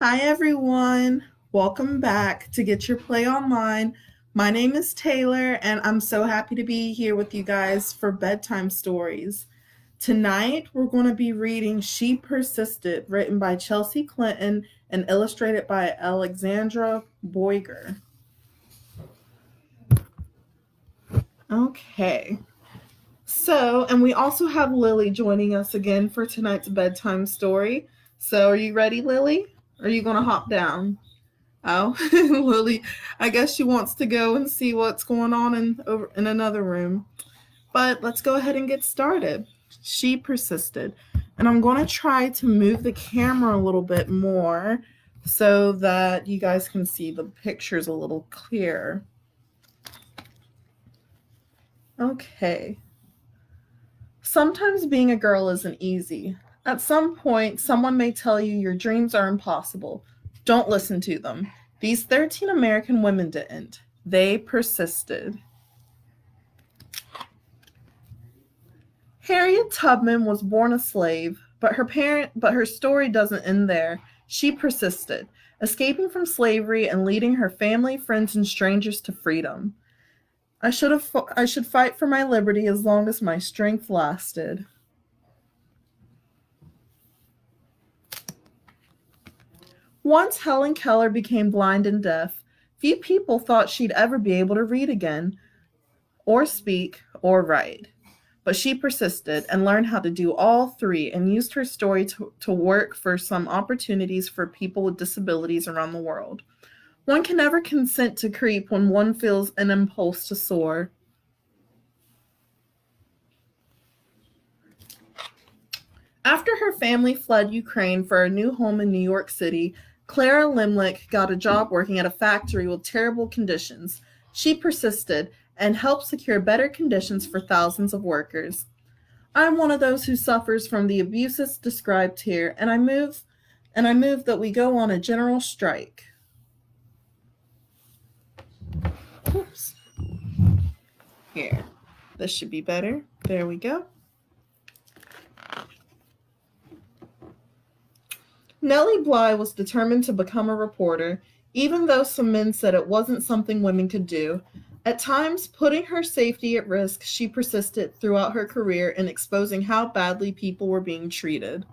Hi, everyone. Welcome back to Get Your Play Online. My name is Taylor, and I'm so happy to be here with you guys for bedtime stories. Tonight, we're going to be reading She Persisted, written by Chelsea Clinton and illustrated by Alexandra Boyger. Okay. And we also have Lily joining us again for tonight's bedtime story. So, are you ready, Lily? Or are you going to hop down? Oh, Lily, I guess she wants to go and see what's going on in another room. But let's go ahead and get started. She persisted. And I'm going to try to move the camera a little bit more so that you guys can see the pictures a little clearer. Okay. Sometimes being a girl isn't easy. At some point, someone may tell you your dreams are impossible. Don't listen to them. These 13 American women didn't. They persisted. Harriet Tubman was born a slave, but her story doesn't end there. She persisted, escaping from slavery and leading her family, friends, and strangers to freedom. I should fight for my liberty as long as my strength lasted. Once Helen Keller became blind and deaf, few people thought she'd ever be able to read again, or speak, or write. But she persisted and learned how to do all three and used her story to work for some opportunities for people with disabilities around the world. One can never consent to creep when one feels an impulse to soar. After her family fled Ukraine for a new home in New York City, Clara Limlick got a job working at a factory with terrible conditions. She persisted and helped secure better conditions for thousands of workers. I'm one of those who suffers from the abuses described here, and I move that we go on a general strike. Oops. Here. This should be better. There we go. Nellie Bly was determined to become a reporter, even though some men said it wasn't something women could do. At times, putting her safety at risk, she persisted throughout her career in exposing how badly people were being treated.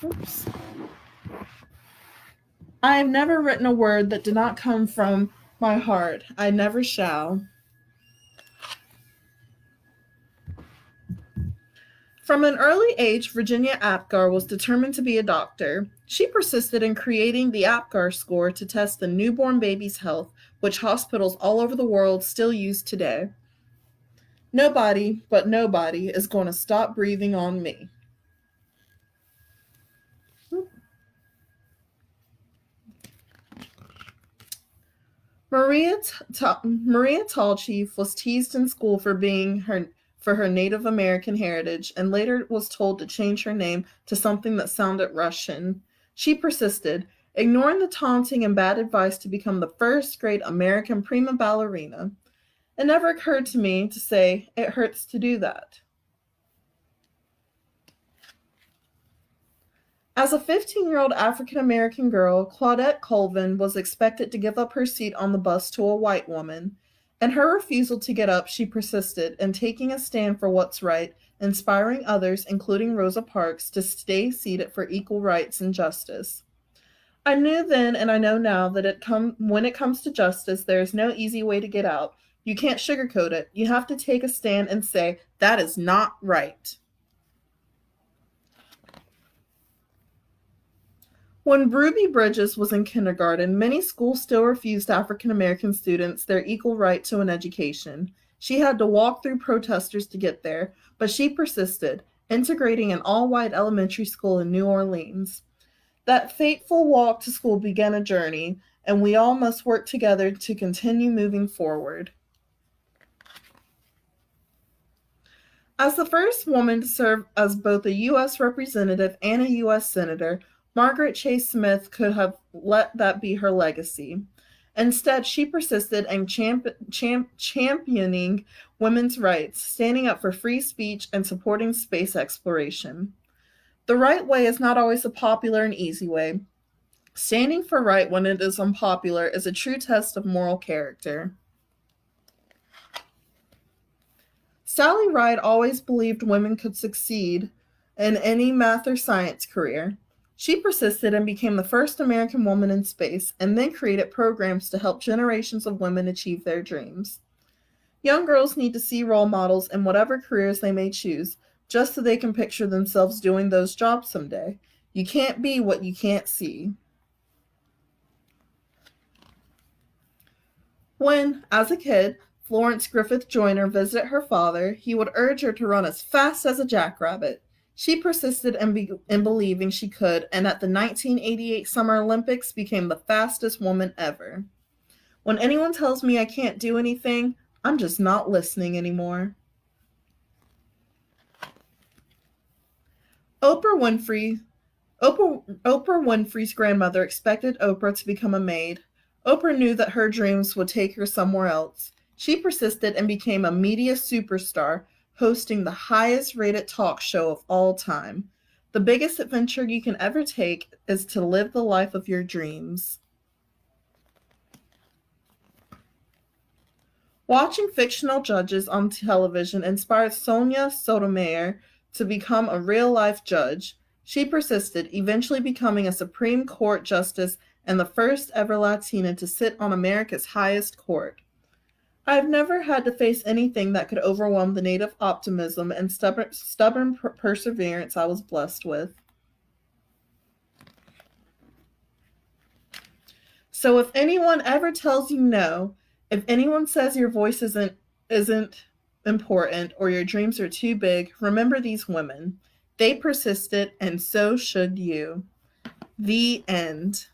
Oops. I have never written a word that did not come from my heart. I never shall. From an early age, Virginia Apgar was determined to be a doctor. She persisted in creating the Apgar score to test the newborn baby's health, which hospitals all over the world still use today. Nobody, but nobody, is going to stop breathing on me. Maria Tallchief was teased in school for her Native American heritage and later was told to change her name to something that sounded Russian. She persisted, ignoring the taunting and bad advice to become the first great American prima ballerina. It never occurred to me to say, it hurts to do that. As a 15-year-old African American girl, Claudette Colvin was expected to give up her seat on the bus to a white woman. In her refusal to get up, she persisted in taking a stand for what's right, inspiring others, including Rosa Parks, to stay seated for equal rights and justice. I knew then and I know now that when it comes to justice, there is no easy way to get out. You can't sugarcoat it. You have to take a stand and say, that is not right. When Ruby Bridges was in kindergarten, many schools still refused African American students their equal right to an education. She had to walk through protesters to get there, but she persisted, integrating an all white elementary school in New Orleans. That fateful walk to school began a journey, and we all must work together to continue moving forward. As the first woman to serve as both a U.S. representative and a U.S. senator, Margaret Chase Smith could have let that be her legacy. Instead, she persisted in championing women's rights, standing up for free speech and supporting space exploration. The right way is not always a popular and easy way. Standing for right when it is unpopular is a true test of moral character. Sally Ride always believed women could succeed in any math or science career. She persisted and became the first American woman in space, and then created programs to help generations of women achieve their dreams. Young girls need to see role models in whatever careers they may choose, just so they can picture themselves doing those jobs someday. You can't be what you can't see. When, as a kid, Florence Griffith Joyner visited her father, he would urge her to run as fast as a jackrabbit. She persisted in believing she could, and at the 1988 Summer Olympics became the fastest woman ever. When anyone tells me I can't do anything, I'm just not listening anymore. Oprah Winfrey Oprah Winfrey's grandmother expected Oprah to become a maid. Oprah knew that her dreams would take her somewhere else. She persisted and became a media superstar, hosting the highest rated talk show of all time. The biggest adventure you can ever take is to live the life of your dreams. Watching fictional judges on television inspired Sonia Sotomayor to become a real life judge. She persisted, eventually becoming a Supreme Court justice and the first ever Latina to sit on America's highest court. I've never had to face anything that could overwhelm the native optimism and stubborn perseverance I was blessed with. So if anyone ever tells you no, if anyone says your voice isn't important or your dreams are too big, remember these women. They persisted, and so should you. The end.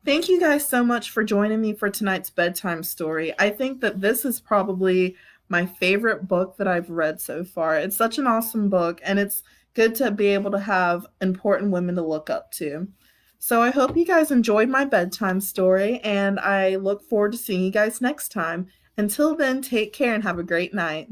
Thank you guys so much for joining me for tonight's bedtime story. I think that this is probably my favorite book that I've read so far. It's such an awesome book, and it's good to be able to have important women to look up to. So I hope you guys enjoyed my bedtime story, and I look forward to seeing you guys next time. Until then, take care and have a great night.